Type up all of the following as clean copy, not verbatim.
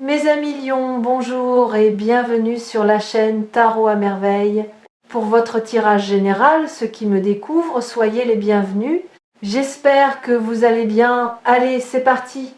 Mes amis lions, bonjour et bienvenue sur la chaîne Tarot à merveille. Pour votre tirage général, ceux qui me découvrent, soyez les bienvenus. J'espère que vous allez bien. Allez, c'est parti.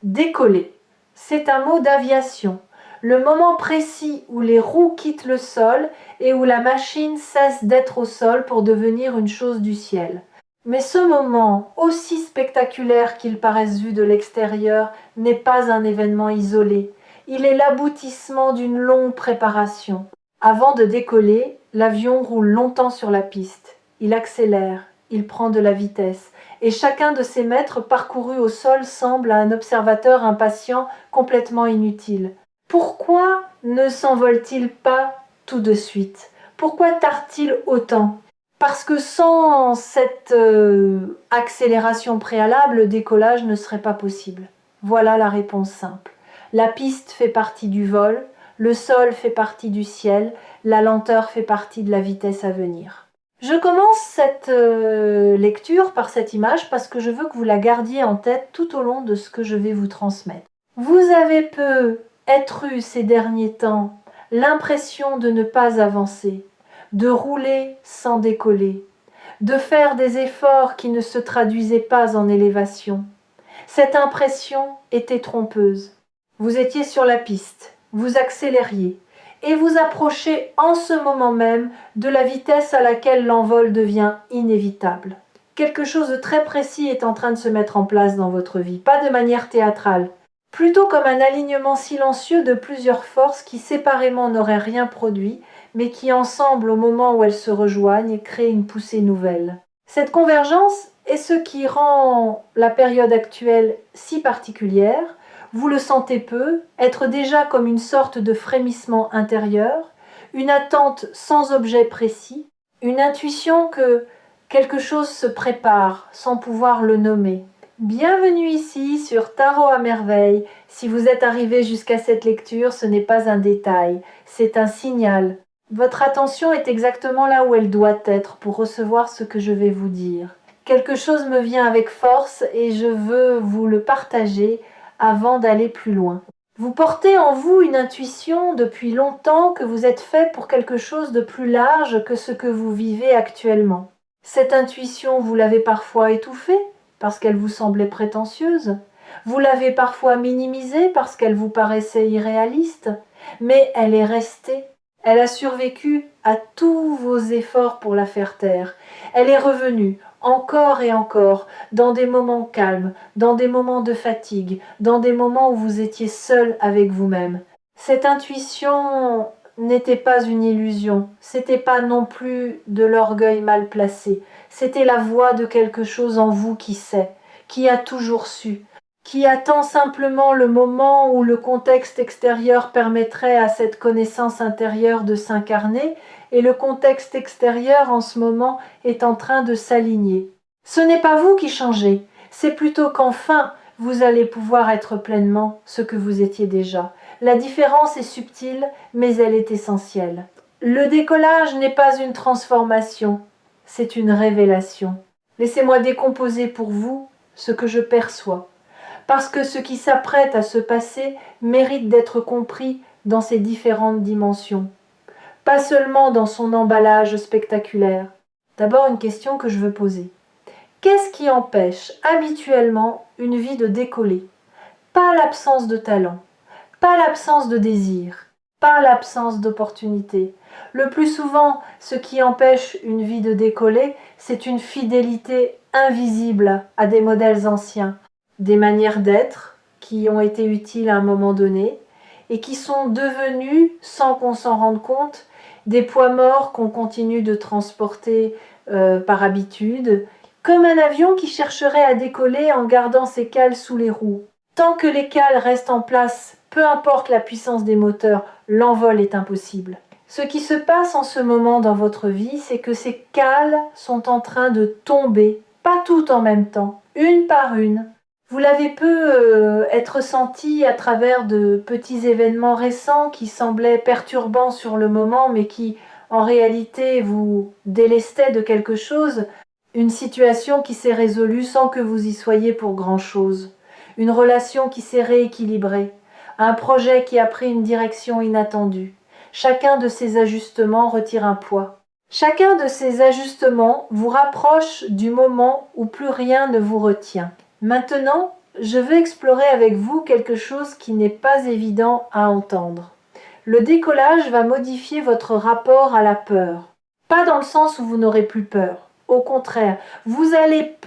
Décoller. C'est un mot d'aviation. Le moment précis où les roues quittent le sol et où la machine cesse d'être au sol pour devenir une chose du ciel. Mais ce moment, aussi spectaculaire qu'il paraisse vu de l'extérieur, n'est pas un événement isolé. Il est l'aboutissement d'une longue préparation. Avant de décoller, l'avion roule longtemps sur la piste. Il accélère, il prend de la vitesse, et chacun de ses mètres parcourus au sol semble à un observateur impatient complètement inutile. Pourquoi ne s'envole-t-il pas tout de suite? Pourquoi tarde-t-il autant? Parce que sans cette accélération préalable, le décollage ne serait pas possible. Voilà la réponse simple. La piste fait partie du vol, le sol fait partie du ciel, la lenteur fait partie de la vitesse à venir. Je commence cette lecture par cette image parce que je veux que vous la gardiez en tête tout au long de ce que je vais vous transmettre. Vous avez peut-être eu ces derniers temps l'impression de ne pas avancer, de rouler sans décoller, de faire des efforts qui ne se traduisaient pas en élévation. Cette impression était trompeuse. Vous étiez sur la piste, vous accélériez, et vous approchez en ce moment même de la vitesse à laquelle l'envol devient inévitable. Quelque chose de très précis est en train de se mettre en place dans votre vie, pas de manière théâtrale, plutôt comme un alignement silencieux de plusieurs forces qui séparément n'auraient rien produit, mais qui ensemble, au moment où elles se rejoignent, créent une poussée nouvelle. Cette convergence est ce qui rend la période actuelle si particulière. Vous le sentez peu, être déjà comme une sorte de frémissement intérieur, une attente sans objet précis, une intuition que quelque chose se prépare sans pouvoir le nommer. Bienvenue ici sur Tarot à merveille. Si vous êtes arrivé jusqu'à cette lecture, ce n'est pas un détail, c'est un signal. Votre attention est exactement là où elle doit être pour recevoir ce que je vais vous dire. Quelque chose me vient avec force et je veux vous le partager avant d'aller plus loin. Vous portez en vous une intuition depuis longtemps que vous êtes fait pour quelque chose de plus large que ce que vous vivez actuellement. Cette intuition, vous l'avez parfois étouffée parce qu'elle vous semblait prétentieuse. Vous l'avez parfois minimisée parce qu'elle vous paraissait irréaliste. Mais elle est restée. Elle a survécu à tous vos efforts pour la faire taire. Elle est revenue, encore et encore, dans des moments calmes, dans des moments de fatigue, dans des moments où vous étiez seul avec vous-même. Cette intuition n'était pas une illusion, c'était pas non plus de l'orgueil mal placé, c'était la voix de quelque chose en vous qui sait, qui a toujours su, qui attend simplement le moment où le contexte extérieur permettrait à cette connaissance intérieure de s'incarner, et le contexte extérieur en ce moment est en train de s'aligner. Ce n'est pas vous qui changez, c'est plutôt qu'enfin vous allez pouvoir être pleinement ce que vous étiez déjà. La différence est subtile, mais elle est essentielle. Le décollage n'est pas une transformation, c'est une révélation. Laissez-moi décomposer pour vous ce que je perçois, parce que ce qui s'apprête à se passer mérite d'être compris dans ses différentes dimensions, pas seulement dans son emballage spectaculaire. D'abord, une question que je veux poser. Qu'est-ce qui empêche habituellement une vie de décoller? Pas l'absence de talent, pas l'absence de désir, pas l'absence d'opportunité. Le plus souvent, ce qui empêche une vie de décoller, c'est une fidélité invisible à des modèles anciens, des manières d'être qui ont été utiles à un moment donné et qui sont devenues, sans qu'on s'en rende compte, des poids morts qu'on continue de transporter par habitude, comme un avion qui chercherait à décoller en gardant ses cales sous les roues. Tant que les cales restent en place, peu importe la puissance des moteurs, l'envol est impossible. Ce qui se passe en ce moment dans votre vie, c'est que ces cales sont en train de tomber, pas toutes en même temps, une par une. Vous l'avez être senti à travers de petits événements récents qui semblaient perturbants sur le moment, mais qui, en réalité, vous délestaient de quelque chose. Une situation qui s'est résolue sans que vous y soyez pour grand-chose. Une relation qui s'est rééquilibrée. un projet qui a pris une direction inattendue. Chacun de ces ajustements retire un poids. Chacun de ces ajustements vous rapproche du moment où plus rien ne vous retient. Maintenant, je veux explorer avec vous quelque chose qui n'est pas évident à entendre. Le décollage va modifier votre rapport à la peur. Pas dans le sens où vous n'aurez plus peur. Au contraire, vous allez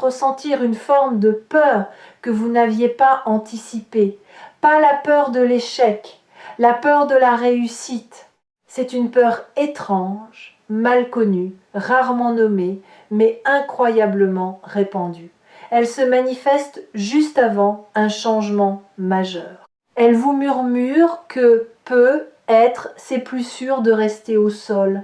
ressentir une forme de peur que vous n'aviez pas anticipée. Pas la peur de l'échec, la peur de la réussite. C'est une peur étrange, mal connue, rarement nommée, mais incroyablement répandue. Elle se manifeste juste avant un changement majeur. Elle vous murmure que peut-être c'est plus sûr de rester au sol,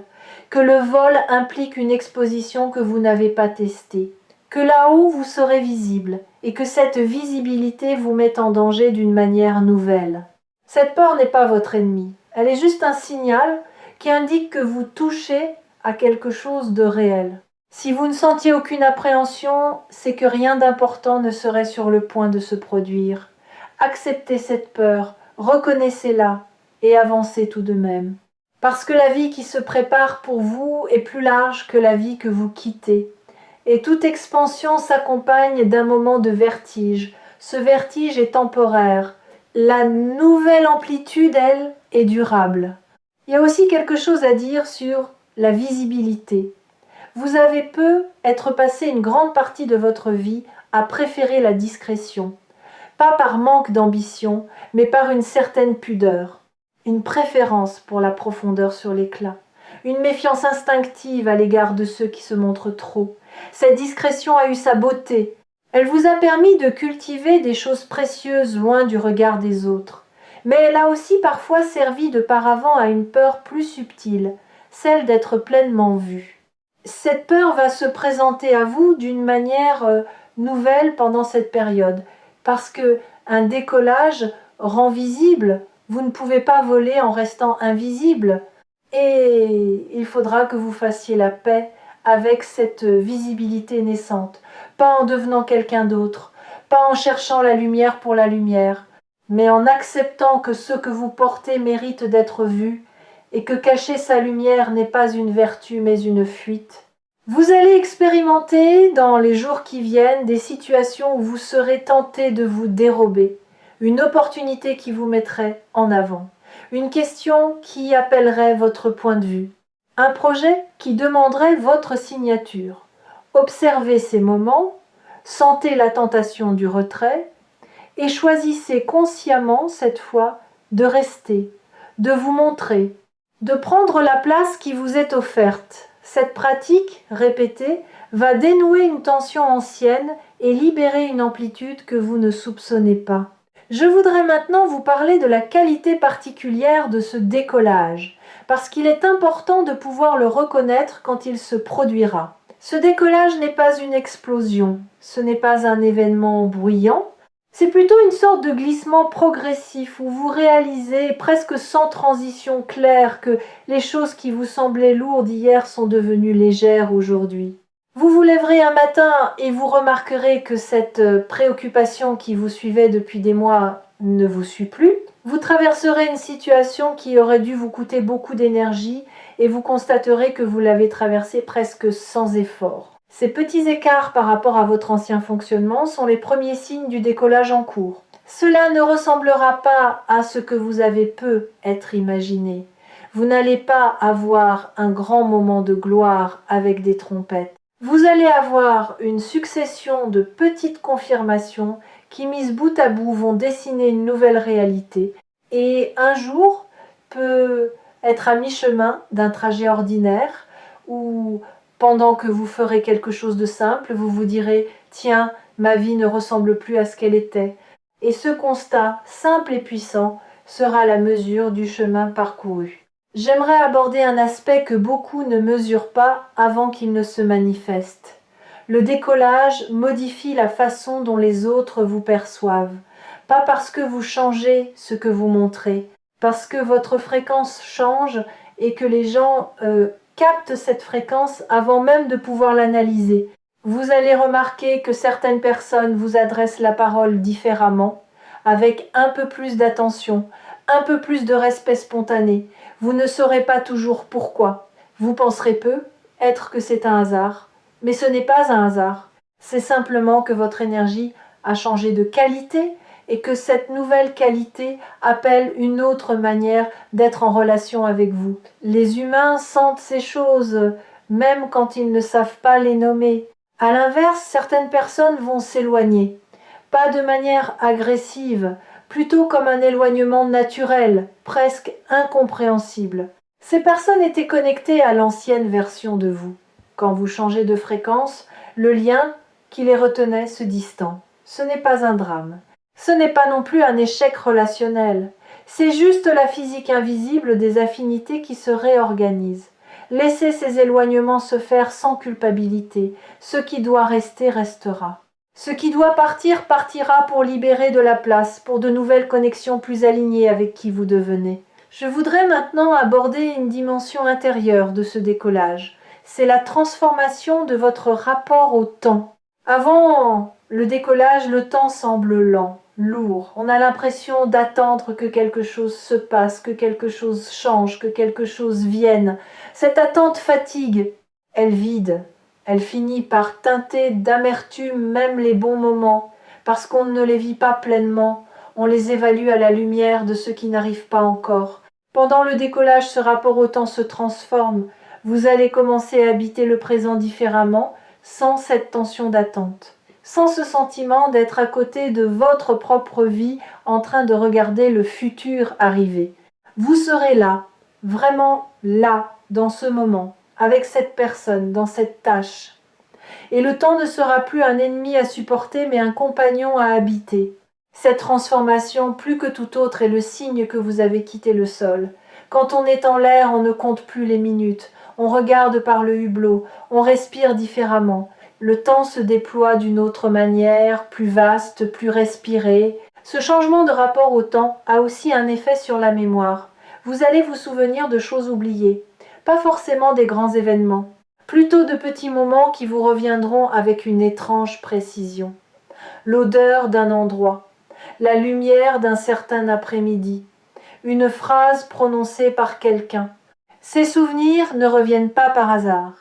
que le vol implique une exposition que vous n'avez pas testée, que là-haut vous serez visible et que cette visibilité vous met en danger d'une manière nouvelle. Cette peur n'est pas votre ennemi, elle est juste un signal qui indique que vous touchez à quelque chose de réel. Si vous ne sentiez aucune appréhension, c'est que rien d'important ne serait sur le point de se produire. Acceptez cette peur, reconnaissez-la et avancez tout de même. Parce que la vie qui se prépare pour vous est plus large que la vie que vous quittez. Et toute expansion s'accompagne d'un moment de vertige. Ce vertige est temporaire. La nouvelle amplitude, elle, est durable. Il y a aussi quelque chose à dire sur la visibilité. Vous avez être passé une grande partie de votre vie à préférer la discrétion. Pas par manque d'ambition, mais par une certaine pudeur. Une préférence pour la profondeur sur l'éclat. Une méfiance instinctive à l'égard de ceux qui se montrent trop. Cette discrétion a eu sa beauté. Elle vous a permis de cultiver des choses précieuses loin du regard des autres. Mais elle a aussi parfois servi de paravent à une peur plus subtile, celle d'être pleinement vue. Cette peur va se présenter à vous d'une manière nouvelle pendant cette période, parce que un décollage rend visible. Vous ne pouvez pas voler en restant invisible. Et il faudra que vous fassiez la paix avec cette visibilité naissante. Pas en devenant quelqu'un d'autre, pas en cherchant la lumière pour la lumière, mais en acceptant que ce que vous portez mérite d'être vu et que cacher sa lumière n'est pas une vertu mais une fuite. Vous allez expérimenter dans les jours qui viennent des situations où vous serez tenté de vous dérober. Une opportunité qui vous mettrait en avant, une question qui appellerait votre point de vue, un projet qui demanderait votre signature. Observez ces moments, sentez la tentation du retrait et choisissez consciemment cette fois de rester, de vous montrer, de prendre la place qui vous est offerte. Cette pratique, répétée, va dénouer une tension ancienne et libérer une amplitude que vous ne soupçonnez pas. Je voudrais maintenant vous parler de la qualité particulière de ce décollage, parce qu'il est important de pouvoir le reconnaître quand il se produira. Ce décollage n'est pas une explosion, ce n'est pas un événement bruyant, c'est plutôt une sorte de glissement progressif où vous réalisez presque sans transition claire que les choses qui vous semblaient lourdes hier sont devenues légères aujourd'hui. Vous vous lèverez un matin et vous remarquerez que cette préoccupation qui vous suivait depuis des mois ne vous suit plus. Vous traverserez une situation qui aurait dû vous coûter beaucoup d'énergie et vous constaterez que vous l'avez traversée presque sans effort. Ces petits écarts par rapport à votre ancien fonctionnement sont les premiers signes du décollage en cours. Cela ne ressemblera pas à ce que vous avez être imaginé. Vous n'allez pas avoir un grand moment de gloire avec des trompettes. Vous allez avoir une succession de petites confirmations qui, mises bout à bout, vont dessiner une nouvelle réalité. Et un jour peut être à mi-chemin d'un trajet ordinaire où, pendant que vous ferez quelque chose de simple, vous vous direz « Tiens, ma vie ne ressemble plus à ce qu'elle était ». Et ce constat, simple et puissant, sera la mesure du chemin parcouru. J'aimerais aborder un aspect que beaucoup ne mesurent pas avant qu'il ne se manifeste. Le décollage modifie la façon dont les autres vous perçoivent. Pas parce que vous changez ce que vous montrez, parce que votre fréquence change et que les gens captent cette fréquence avant même de pouvoir l'analyser. Vous allez remarquer que certaines personnes vous adressent la parole différemment, avec un peu plus d'attention, un peu plus de respect spontané. Vous ne saurez pas toujours pourquoi. Vous penserez peut-être que c'est un hasard, mais ce n'est pas un hasard. C'est simplement que votre énergie a changé de qualité et que cette nouvelle qualité appelle une autre manière d'être en relation avec vous. Les humains sentent ces choses, même quand ils ne savent pas les nommer. À l'inverse, certaines personnes vont s'éloigner, pas de manière agressive, plutôt comme un éloignement naturel, presque incompréhensible. Ces personnes étaient connectées à l'ancienne version de vous. Quand vous changez de fréquence, le lien qui les retenait se distend. Ce n'est pas un drame. Ce n'est pas non plus un échec relationnel. C'est juste la physique invisible des affinités qui se réorganisent. Laissez ces éloignements se faire sans culpabilité. Ce qui doit rester restera. Ce qui doit partir partira pour libérer de la place, pour de nouvelles connexions plus alignées avec qui vous devenez. Je voudrais maintenant aborder une dimension intérieure de ce décollage. C'est la transformation de votre rapport au temps. Avant le décollage, le temps semble lent, lourd. On a l'impression d'attendre que quelque chose se passe, que quelque chose change, que quelque chose vienne. Cette attente fatigue, elle vide. Elle finit par teinter d'amertume même les bons moments, parce qu'on ne les vit pas pleinement, on les évalue à la lumière de ce qui n'arrive pas encore. Pendant le décollage, ce rapport au temps se transforme. Vous allez commencer à habiter le présent différemment, sans cette tension d'attente, sans ce sentiment d'être à côté de votre propre vie en train de regarder le futur arriver. Vous serez là, vraiment là, dans ce moment, avec cette personne, dans cette tâche. Et le temps ne sera plus un ennemi à supporter, mais un compagnon à habiter. Cette transformation, plus que tout autre, est le signe que vous avez quitté le sol. Quand on est en l'air, on ne compte plus les minutes. On regarde par le hublot, on respire différemment. Le temps se déploie d'une autre manière, plus vaste, plus respiré. Ce changement de rapport au temps a aussi un effet sur la mémoire. Vous allez vous souvenir de choses oubliées, pas forcément des grands événements, plutôt de petits moments qui vous reviendront avec une étrange précision. L'odeur d'un endroit, la lumière d'un certain après-midi, une phrase prononcée par quelqu'un. Ces souvenirs ne reviennent pas par hasard.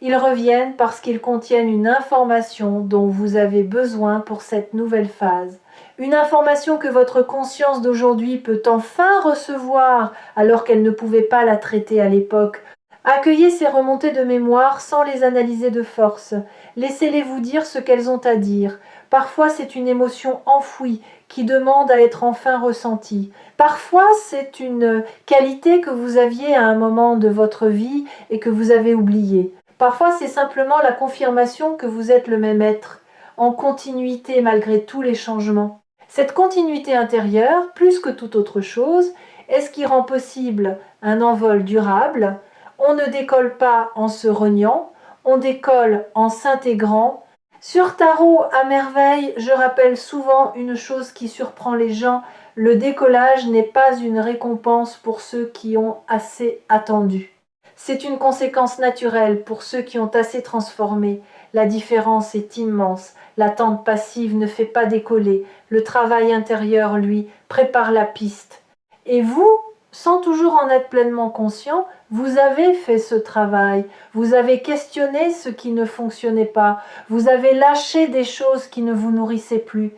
Ils reviennent parce qu'ils contiennent une information dont vous avez besoin pour cette nouvelle phase. Une information que votre conscience d'aujourd'hui peut enfin recevoir alors qu'elle ne pouvait pas la traiter à l'époque. Accueillez ces remontées de mémoire sans les analyser de force. Laissez-les vous dire ce qu'elles ont à dire. Parfois c'est une émotion enfouie qui demande à être enfin ressentie. Parfois c'est une qualité que vous aviez à un moment de votre vie et que vous avez oubliée. Parfois c'est simplement la confirmation que vous êtes le même être, en continuité malgré tous les changements. Cette continuité intérieure, plus que toute autre chose, est ce qui rend possible un envol durable. On ne décolle pas en se reniant, on décolle en s'intégrant. Sur Tarot à merveille, je rappelle souvent une chose qui surprend les gens, le décollage n'est pas une récompense pour ceux qui ont assez attendu. C'est une conséquence naturelle pour ceux qui ont assez transformé. La différence est immense. L'attente passive ne fait pas décoller. Le travail intérieur, lui, prépare la piste. Et vous, sans toujours en être pleinement conscient, vous avez fait ce travail. Vous avez questionné ce qui ne fonctionnait pas. Vous avez lâché des choses qui ne vous nourrissaient plus.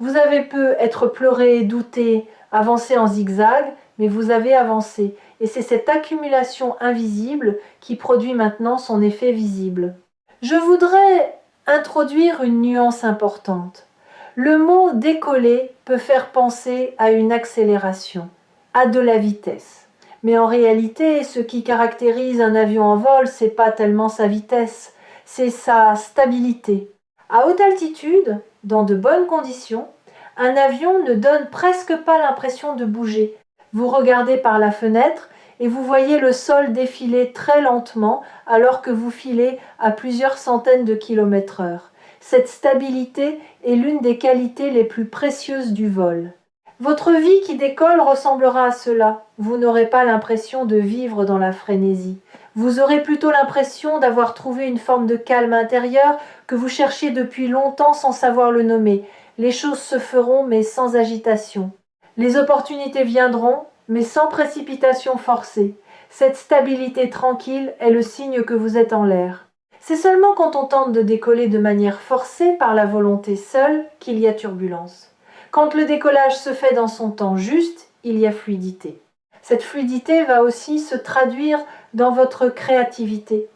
Vous avez pu être pleuré, douté, avancé en zigzag, mais vous avez avancé. Et c'est cette accumulation invisible qui produit maintenant son effet visible. Je voudrais introduire une nuance importante. Le mot décoller peut faire penser à une accélération, à de la vitesse. Mais en réalité, ce qui caractérise un avion en vol, c'est pas tellement sa vitesse, c'est sa stabilité. À haute altitude, dans de bonnes conditions, un avion ne donne presque pas l'impression de bouger. Vous regardez par la fenêtre et vous voyez le sol défiler très lentement alors que vous filez à plusieurs centaines de km/h. Cette stabilité est l'une des qualités les plus précieuses du vol. Votre vie qui décolle ressemblera à cela. Vous n'aurez pas l'impression de vivre dans la frénésie. Vous aurez plutôt l'impression d'avoir trouvé une forme de calme intérieur que vous cherchiez depuis longtemps sans savoir le nommer. Les choses se feront mais sans agitation. Les opportunités viendront mais sans précipitation forcée. Cette stabilité tranquille est le signe que vous êtes en l'air. C'est seulement quand on tente de décoller de manière forcée par la volonté seule qu'il y a turbulence. Quand le décollage se fait dans son temps juste, il y a fluidité. Cette fluidité va aussi se traduire dans votre créativité.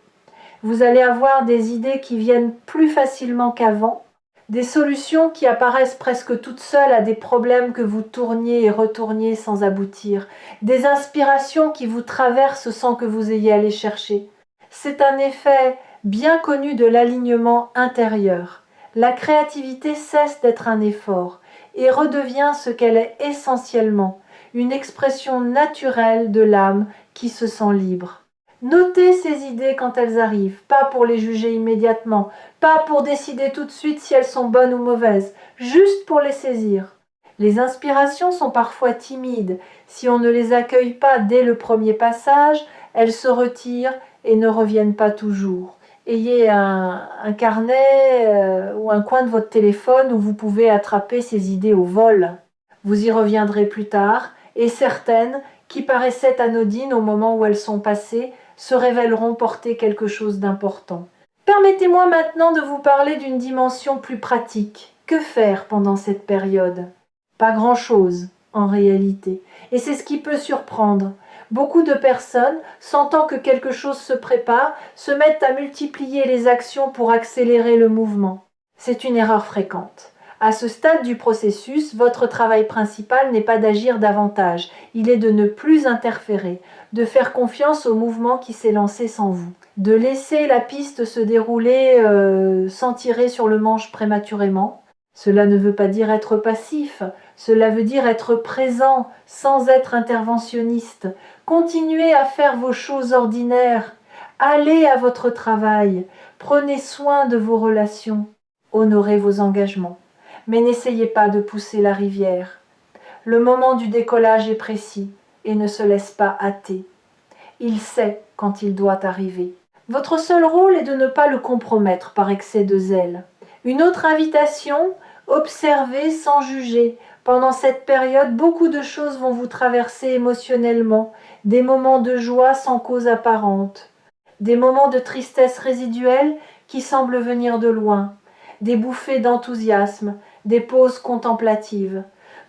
Vous allez avoir des idées qui viennent plus facilement qu'avant, des solutions qui apparaissent presque toutes seules à des problèmes que vous tourniez et retourniez sans aboutir, des inspirations qui vous traversent sans que vous ayez à les chercher. C'est un effet bien connu de l'alignement intérieur. La créativité cesse d'être un effort et redevient ce qu'elle est essentiellement, une expression naturelle de l'âme qui se sent libre. Notez ces idées quand elles arrivent, pas pour les juger immédiatement, pas pour décider tout de suite si elles sont bonnes ou mauvaises, juste pour les saisir. Les inspirations sont parfois timides. Si on ne les accueille pas dès le premier passage, elles se retirent et ne reviennent pas toujours. Ayez un carnet ou un coin de votre téléphone où vous pouvez attraper ces idées au vol. Vous y reviendrez plus tard, et certaines, qui paraissaient anodines au moment où elles sont passées, se révéleront porter quelque chose d'important. Permettez-moi maintenant de vous parler d'une dimension plus pratique. Que faire pendant cette période ? Pas grand-chose, en réalité. Et c'est ce qui peut surprendre. Beaucoup de personnes, sentant que quelque chose se prépare, se mettent à multiplier les actions pour accélérer le mouvement. C'est une erreur fréquente. À ce stade du processus, votre travail principal n'est pas d'agir davantage, il est de ne plus interférer, de faire confiance au mouvement qui s'est lancé sans vous, de laisser la piste se dérouler sans tirer sur le manche prématurément. Cela ne veut pas dire être passif, cela veut dire être présent sans être interventionniste. Continuez à faire vos choses ordinaires, allez à votre travail, prenez soin de vos relations, honorez vos engagements. Mais n'essayez pas de pousser la rivière. Le moment du décollage est précis et ne se laisse pas hâter. Il sait quand il doit arriver. Votre seul rôle est de ne pas le compromettre par excès de zèle. Une autre invitation, observez sans juger. Pendant cette période, beaucoup de choses vont vous traverser émotionnellement, des moments de joie sans cause apparente, des moments de tristesse résiduelle qui semblent venir de loin, des bouffées d'enthousiasme, des pauses contemplatives.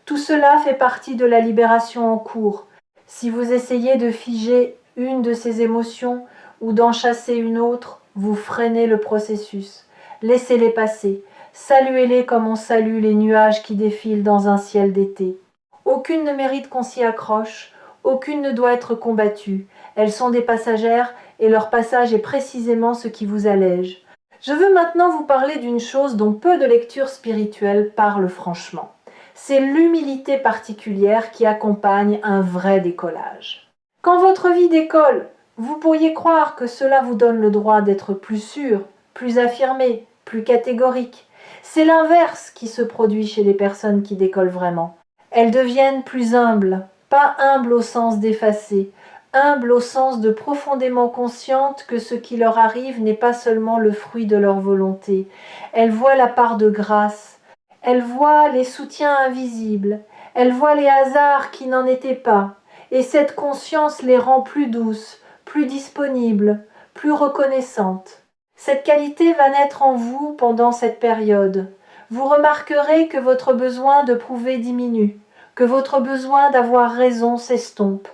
Tout cela fait partie de la libération en cours. Si vous essayez de figer une de ces émotions ou d'en chasser une autre, vous freinez le processus. Laissez-les passer. Saluez-les comme on salue les nuages qui défilent dans un ciel d'été. Aucune ne mérite qu'on s'y accroche, aucune ne doit être combattue. Elles sont des passagères et leur passage est précisément ce qui vous allège. Je veux maintenant vous parler d'une chose dont peu de lectures spirituelles parlent franchement. C'est l'humilité particulière qui accompagne un vrai décollage. Quand votre vie décolle, vous pourriez croire que cela vous donne le droit d'être plus sûr, plus affirmé, plus catégorique. C'est l'inverse qui se produit chez les personnes qui décollent vraiment. Elles deviennent plus humbles, pas humbles au sens d'effacer, humbles au sens de profondément conscientes que ce qui leur arrive n'est pas seulement le fruit de leur volonté. Elles voient la part de grâce, elles voient les soutiens invisibles, elles voient les hasards qui n'en étaient pas, et cette conscience les rend plus douces, plus disponibles, plus reconnaissantes. Cette qualité va naître en vous pendant cette période. Vous remarquerez que votre besoin de prouver diminue, que votre besoin d'avoir raison s'estompe,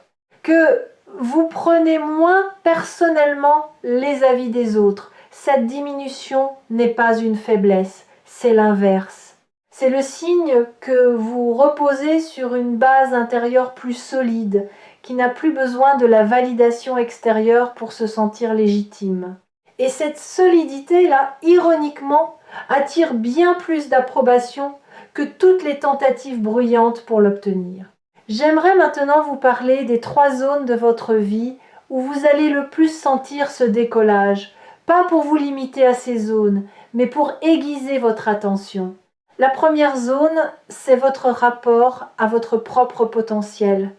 que vous prenez moins personnellement les avis des autres. Cette diminution n'est pas une faiblesse, c'est l'inverse. C'est le signe que vous reposez sur une base intérieure plus solide, qui n'a plus besoin de la validation extérieure pour se sentir légitime. Et cette solidité-là, ironiquement, attire bien plus d'approbation que toutes les tentatives bruyantes pour l'obtenir. J'aimerais maintenant vous parler des 3 zones de votre vie où vous allez le plus sentir ce décollage, pas pour vous limiter à ces zones, mais pour aiguiser votre attention. La première zone, c'est votre rapport à votre propre potentiel.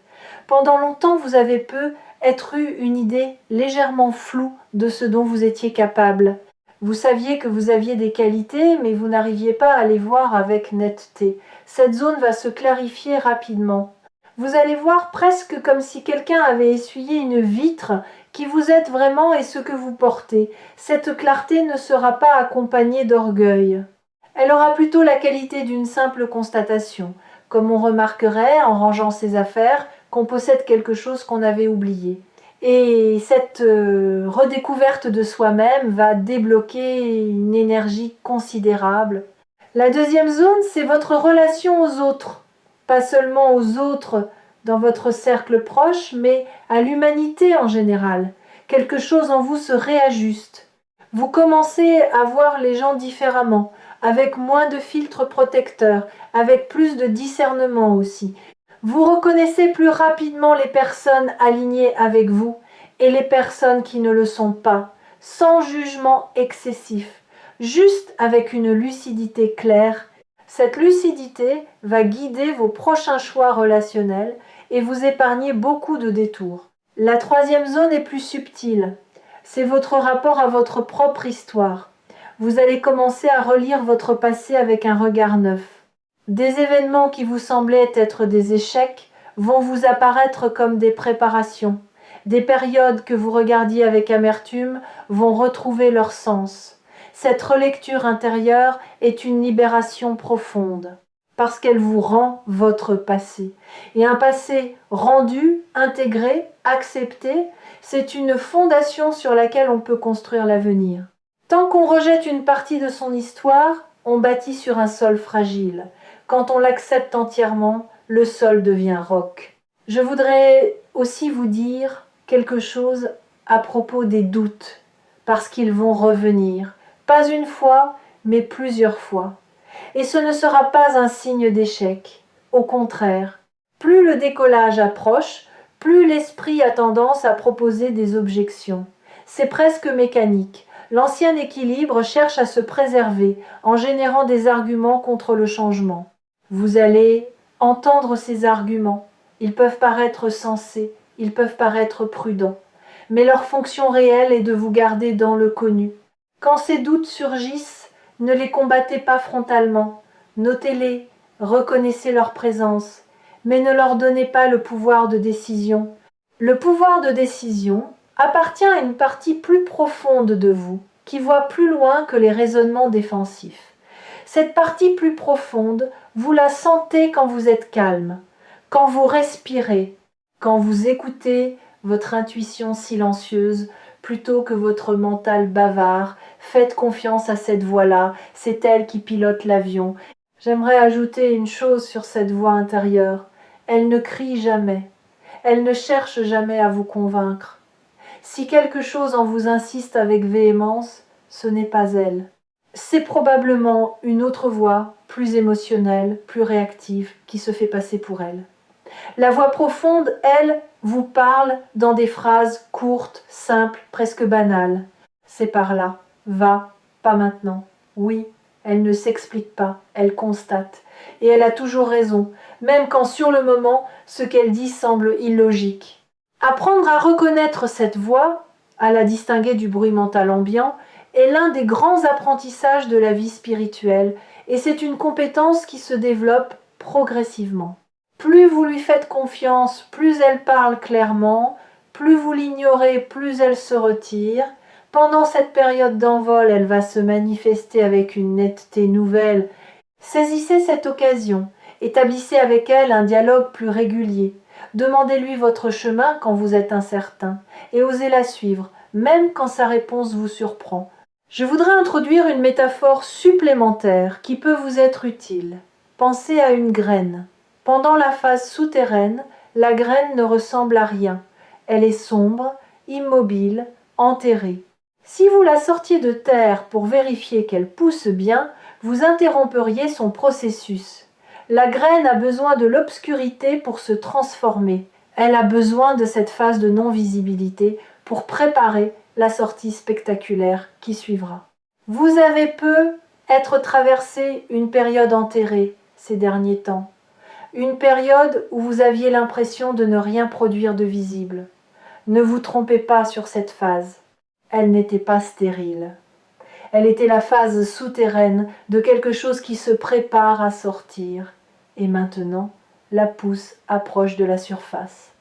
Pendant longtemps, vous avez peu être eu une idée légèrement floue de ce dont vous étiez capable. Vous saviez que vous aviez des qualités, mais vous n'arriviez pas à les voir avec netteté. Cette zone va se clarifier rapidement. Vous allez voir presque comme si quelqu'un avait essuyé une vitre qui vous êtes vraiment et ce que vous portez. Cette clarté ne sera pas accompagnée d'orgueil. Elle aura plutôt la qualité d'une simple constatation, comme on remarquerait en rangeant ses affaires qu'on possède quelque chose qu'on avait oublié. Et cette redécouverte de soi-même va débloquer une énergie considérable. La deuxième zone, c'est votre relation aux autres. Pas seulement aux autres dans votre cercle proche, mais à l'humanité en général. Quelque chose en vous se réajuste. Vous commencez à voir les gens différemment, avec moins de filtres protecteurs, avec plus de discernement aussi. Vous reconnaissez plus rapidement les personnes alignées avec vous et les personnes qui ne le sont pas, sans jugement excessif, juste avec une lucidité claire. Cette lucidité va guider vos prochains choix relationnels et vous épargner beaucoup de détours. La troisième zone est plus subtile. C'est votre rapport à votre propre histoire. Vous allez commencer à relire votre passé avec un regard neuf. Des événements qui vous semblaient être des échecs vont vous apparaître comme des préparations. Des périodes que vous regardiez avec amertume vont retrouver leur sens. Cette relecture intérieure est une libération profonde, parce qu'elle vous rend votre passé. Et un passé rendu, intégré, accepté, c'est une fondation sur laquelle on peut construire l'avenir. Tant qu'on rejette une partie de son histoire, on bâtit sur un sol fragile. Quand on l'accepte entièrement, le sol devient roc. Je voudrais aussi vous dire quelque chose à propos des doutes, parce qu'ils vont revenir, pas une fois, mais plusieurs fois. Et ce ne sera pas un signe d'échec. Au contraire, plus le décollage approche, plus l'esprit a tendance à proposer des objections. C'est presque mécanique. L'ancien équilibre cherche à se préserver en générant des arguments contre le changement. Vous allez entendre ces arguments. Ils peuvent paraître sensés, ils peuvent paraître prudents, mais leur fonction réelle est de vous garder dans le connu. Quand ces doutes surgissent, ne les combattez pas frontalement. Notez-les, reconnaissez leur présence, mais ne leur donnez pas le pouvoir de décision. Le pouvoir de décision appartient à une partie plus profonde de vous, qui voit plus loin que les raisonnements défensifs. Cette partie plus profonde, vous la sentez quand vous êtes calme, quand vous respirez, quand vous écoutez votre intuition silencieuse plutôt que votre mental bavard. Faites confiance à cette voix-là, c'est elle qui pilote l'avion. J'aimerais ajouter une chose sur cette voix intérieure. Elle ne crie jamais, elle ne cherche jamais à vous convaincre. Si quelque chose en vous insiste avec véhémence, ce n'est pas elle. C'est probablement une autre voix, plus émotionnelle, plus réactive, qui se fait passer pour elle. La voix profonde, elle, vous parle dans des phrases courtes, simples, presque banales. C'est par là. Va, pas maintenant. Oui, elle ne s'explique pas, elle constate. Et elle a toujours raison, même quand sur le moment, ce qu'elle dit semble illogique. Apprendre à reconnaître cette voix, à la distinguer du bruit mental ambiant, est l'un des grands apprentissages de la vie spirituelle, et c'est une compétence qui se développe progressivement. Plus vous lui faites confiance, plus elle parle clairement, plus vous l'ignorez, plus elle se retire. Pendant cette période d'envol, elle va se manifester avec une netteté nouvelle. Saisissez cette occasion, établissez avec elle un dialogue plus régulier. Demandez-lui votre chemin quand vous êtes incertain, et osez la suivre, même quand sa réponse vous surprend. Je voudrais introduire une métaphore supplémentaire qui peut vous être utile. Pensez à une graine. Pendant la phase souterraine, la graine ne ressemble à rien. Elle est sombre, immobile, enterrée. Si vous la sortiez de terre pour vérifier qu'elle pousse bien, vous interromperiez son processus. La graine a besoin de l'obscurité pour se transformer. Elle a besoin de cette phase de non-visibilité pour préparer la sortie spectaculaire qui suivra. Vous avez peu être traversé une période enterrée ces derniers temps. Une période où vous aviez l'impression de ne rien produire de visible. Ne vous trompez pas sur cette phase. Elle n'était pas stérile. Elle était la phase souterraine de quelque chose qui se prépare à sortir. Et maintenant, la pousse approche de la surface.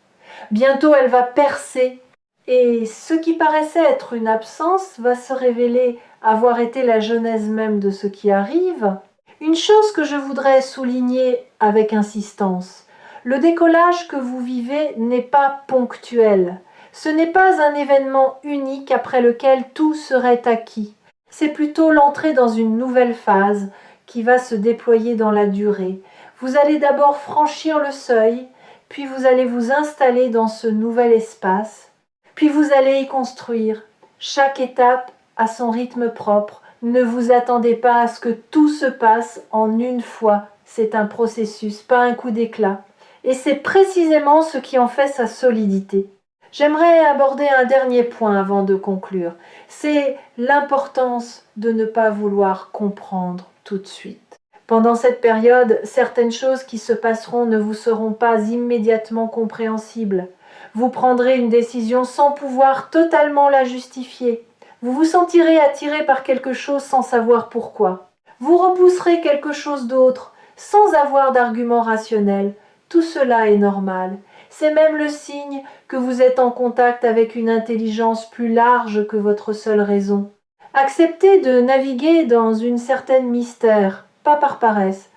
Bientôt, elle va percer. Et ce qui paraissait être une absence va se révéler avoir été la genèse même de ce qui arrive. Une chose que je voudrais souligner avec insistance, le décollage que vous vivez n'est pas ponctuel. Ce n'est pas un événement unique après lequel tout serait acquis. C'est plutôt l'entrée dans une nouvelle phase qui va se déployer dans la durée. Vous allez d'abord franchir le seuil, puis vous allez vous installer dans ce nouvel espace, puis vous allez y construire. Chaque étape a son rythme propre. Ne vous attendez pas à ce que tout se passe en une fois. C'est un processus, pas un coup d'éclat. Et c'est précisément ce qui en fait sa solidité. J'aimerais aborder un dernier point avant de conclure. C'est l'importance de ne pas vouloir comprendre tout de suite. Pendant cette période, certaines choses qui se passeront ne vous seront pas immédiatement compréhensibles. Vous prendrez une décision sans pouvoir totalement la justifier. Vous vous sentirez attiré par quelque chose sans savoir pourquoi. Vous repousserez quelque chose d'autre sans avoir d'argument rationnel. Tout cela est normal. C'est même le signe que vous êtes en contact avec une intelligence plus large que votre seule raison. Acceptez de naviguer dans une certaine mystère, pas par paresse,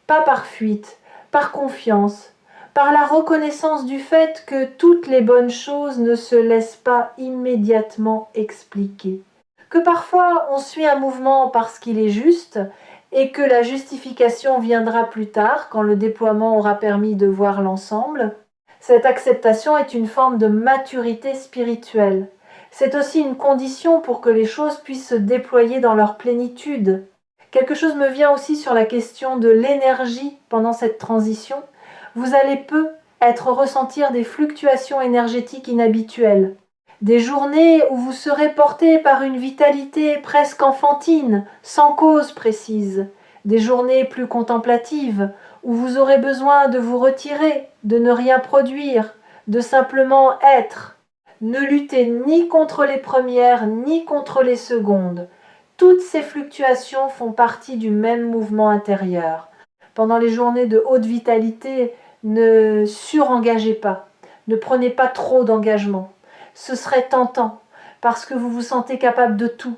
pas par fuite, par confiance, par la reconnaissance du fait que toutes les bonnes choses ne se laissent pas immédiatement expliquer. Que parfois on suit un mouvement parce qu'il est juste et que la justification viendra plus tard quand le déploiement aura permis de voir l'ensemble. Cette acceptation est une forme de maturité spirituelle. C'est aussi une condition pour que les choses puissent se déployer dans leur plénitude. Quelque chose me vient aussi sur la question de l'énergie pendant cette transition. Vous allez peu ressentir des fluctuations énergétiques inhabituelles. Des journées où vous serez porté par une vitalité presque enfantine, sans cause précise. Des journées plus contemplatives, où vous aurez besoin de vous retirer, de ne rien produire, de simplement être. Ne luttez ni contre les premières, ni contre les secondes. Toutes ces fluctuations font partie du même mouvement intérieur. Pendant les journées de haute vitalité, ne surengagez pas, ne prenez pas trop d'engagement. Ce serait tentant, parce que vous vous sentez capable de tout.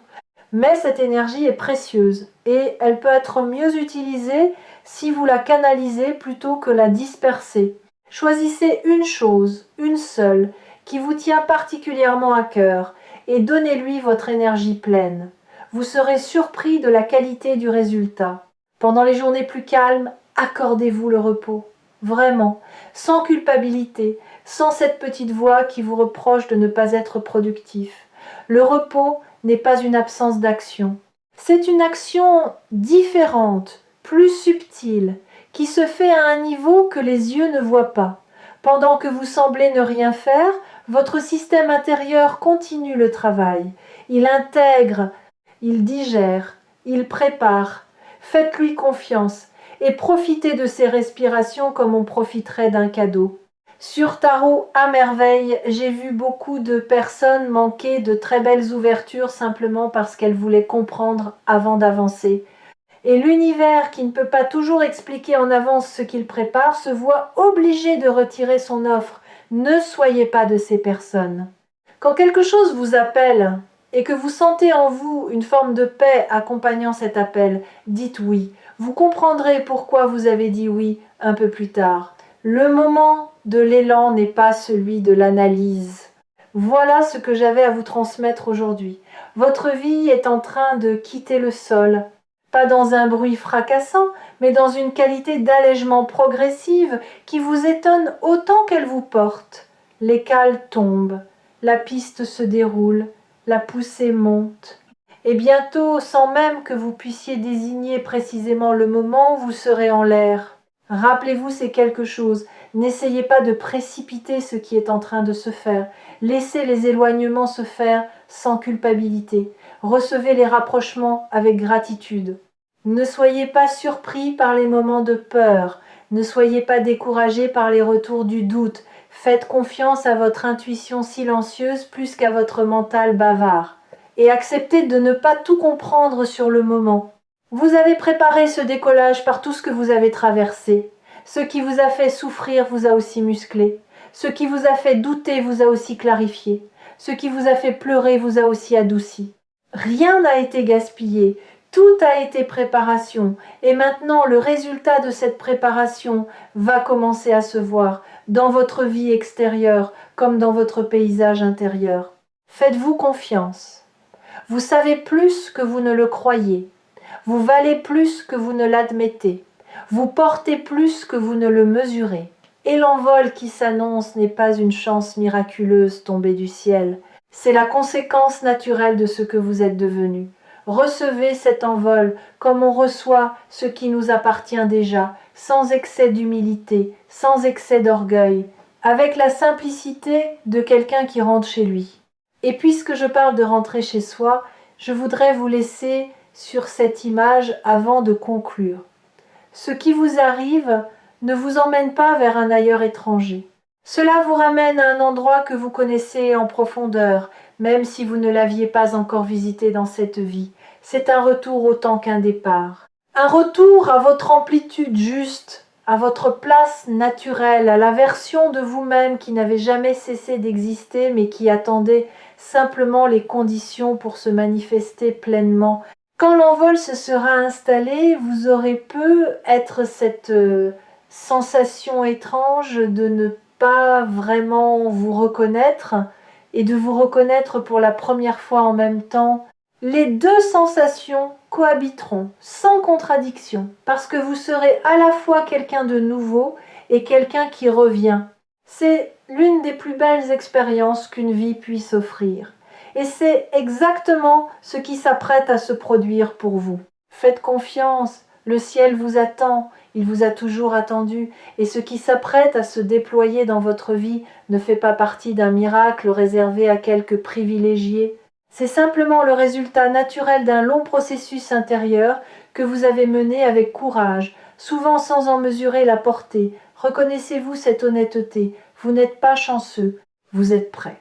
Mais cette énergie est précieuse et elle peut être mieux utilisée si vous la canalisez plutôt que la dispersez. Choisissez une chose, une seule, qui vous tient particulièrement à cœur et donnez-lui votre énergie pleine. Vous serez surpris de la qualité du résultat. Pendant les journées plus calmes, accordez-vous le repos. Vraiment, sans culpabilité, sans cette petite voix qui vous reproche de ne pas être productif. Le repos n'est pas une absence d'action. C'est une action différente, plus subtile, qui se fait à un niveau que les yeux ne voient pas. Pendant que vous semblez ne rien faire, votre système intérieur continue le travail. Il intègre, il digère, il prépare. Faites-lui confiance et profitez de ses respirations comme on profiterait d'un cadeau. Sur Tarot à merveille, j'ai vu beaucoup de personnes manquer de très belles ouvertures simplement parce qu'elles voulaient comprendre avant d'avancer. Et l'univers, qui ne peut pas toujours expliquer en avance ce qu'il prépare, se voit obligé de retirer son offre. Ne soyez pas de ces personnes. Quand quelque chose vous appelle et que vous sentez en vous une forme de paix accompagnant cet appel, dites oui. Vous comprendrez pourquoi vous avez dit oui un peu plus tard. Le moment de l'élan n'est pas celui de l'analyse. Voilà ce que j'avais à vous transmettre aujourd'hui. Votre vie est en train de quitter le sol. Pas dans un bruit fracassant, mais dans une qualité d'allègement progressive qui vous étonne autant qu'elle vous porte. Les cales tombent, la piste se déroule, la poussée monte. Et bientôt, sans même que vous puissiez désigner précisément le moment, vous serez en l'air. Rappelez-vous ces quelque chose. N'essayez pas de précipiter ce qui est en train de se faire. Laissez les éloignements se faire sans culpabilité. Recevez les rapprochements avec gratitude. Ne soyez pas surpris par les moments de peur. Ne soyez pas découragé par les retours du doute. Faites confiance à votre intuition silencieuse plus qu'à votre mental bavard. et acceptez de ne pas tout comprendre sur le moment. Vous avez préparé ce décollage par tout ce que vous avez traversé. Ce qui vous a fait souffrir vous a aussi musclé. Ce qui vous a fait douter vous a aussi clarifié. Ce qui vous a fait pleurer vous a aussi adouci. Rien n'a été gaspillé. Tout a été préparation. Et maintenant, le résultat de cette préparation va commencer à se voir dans votre vie extérieure comme dans votre paysage intérieur. Faites-vous confiance. Vous savez plus que vous ne le croyez. Vous valez plus que vous ne l'admettez. Vous portez plus que vous ne le mesurez. Et l'envol qui s'annonce n'est pas une chance miraculeuse tombée du ciel. C'est la conséquence naturelle de ce que vous êtes devenu. Recevez cet envol comme on reçoit ce qui nous appartient déjà, sans excès d'humilité, sans excès d'orgueil, avec la simplicité de quelqu'un qui rentre chez lui. Et puisque je parle de rentrer chez soi, je voudrais vous laisser sur cette image avant de conclure. Ce qui vous arrive ne vous emmène pas vers un ailleurs étranger. Cela vous ramène à un endroit que vous connaissez en profondeur, même si vous ne l'aviez pas encore visité dans cette vie. C'est un retour autant qu'un départ. Un retour à votre amplitude juste, à votre place naturelle, à la version de vous-même qui n'avait jamais cessé d'exister mais qui attendait simplement les conditions pour se manifester pleinement. Quand l'envol se sera installé, vous aurez peut-être cette sensation étrange de ne pas vraiment vous reconnaître et de vous reconnaître pour la première fois en même temps. Les deux sensations cohabiteront sans contradiction parce que vous serez à la fois quelqu'un de nouveau et quelqu'un qui revient. C'est l'une des plus belles expériences qu'une vie puisse offrir. Et c'est exactement ce qui s'apprête à se produire pour vous. Faites confiance, le ciel vous attend, il vous a toujours attendu, et ce qui s'apprête à se déployer dans votre vie ne fait pas partie d'un miracle réservé à quelques privilégiés. C'est simplement le résultat naturel d'un long processus intérieur que vous avez mené avec courage, souvent sans en mesurer la portée. Reconnaissez-vous cette honnêteté, vous n'êtes pas chanceux, vous êtes prêt.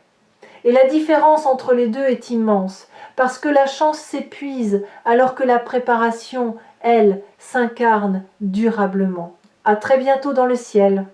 Et la différence entre les deux est immense, parce que la chance s'épuise alors que la préparation, elle, s'incarne durablement. À très bientôt dans le ciel.